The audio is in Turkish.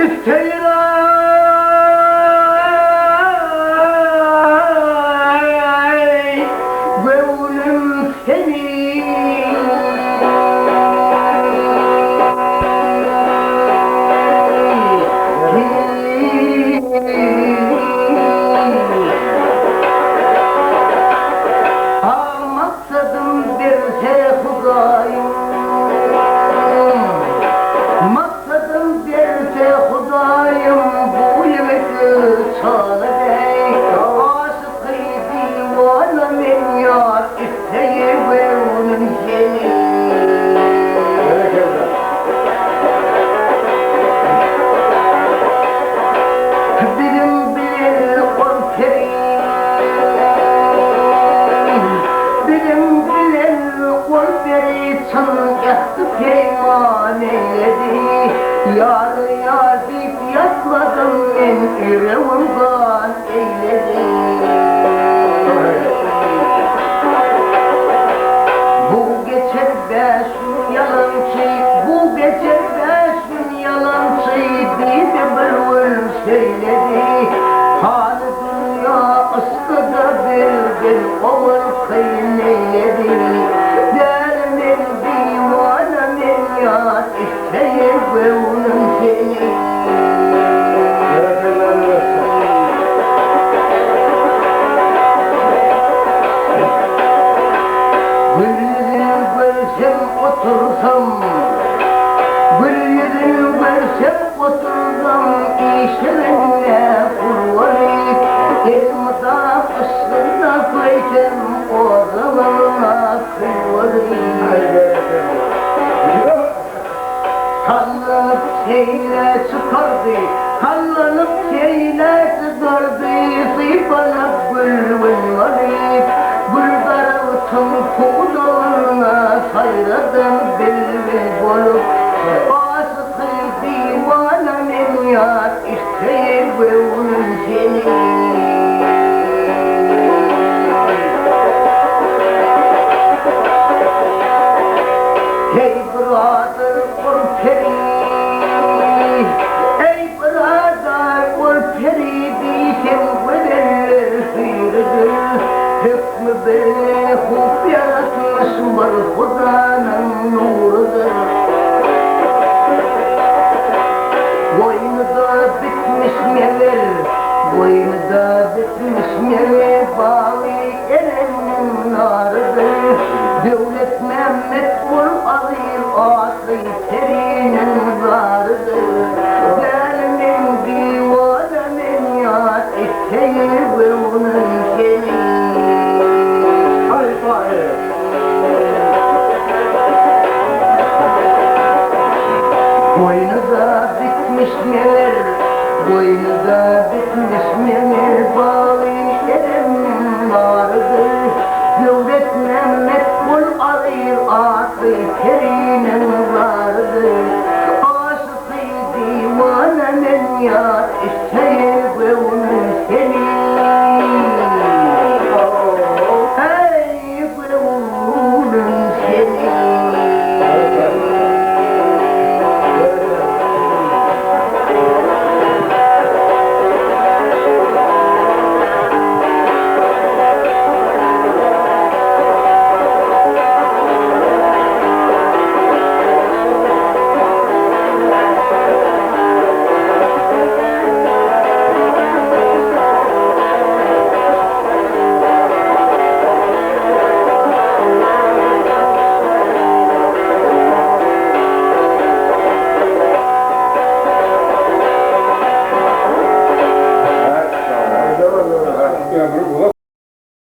Isteýir göwnüm seni maksadım derse Hudaýym Hudaýym bu ýemekli çaladey aşyky diwana men ýar isteýir göwnüm seni Dilim bilen korkerim Dilim bilen korkerim çan ýaktı peyman eýledi Yar yar deyip yatladım men yüreğimden eyledim Bu geçer 5 gün yalancı Bu geçer 5 gün yalancı Bir de bülbül söyledi Hali dünya ıslıda bir oğul kıyın eyledi Dermin divana men yar isteýir göwnüm seni Gül yüzünü görsem otursam Gül yüzünü görsem otursam İşlerine kurvarıp Elmada ıslında koysam O zamanına kıyvarıp Sallanıp seyle çıkardı Sallanıp seyle çıkardı Sıйпанıp gülün varıp Gül daraltım kuğularına Sayradım bilbil olup Aşıkı divana men yar isteýir göwnüm seni Hey brother korperi Ey brother korperi Diýsem göderler hüýrüdür Hükmü böyle hup yaratmış var Hudaýyň nurudur Boynuda bitmiş meler Boynuda bitmiş meler Bağlı erenin narıdır Döwlet Mehmet vur alayım Asy terinin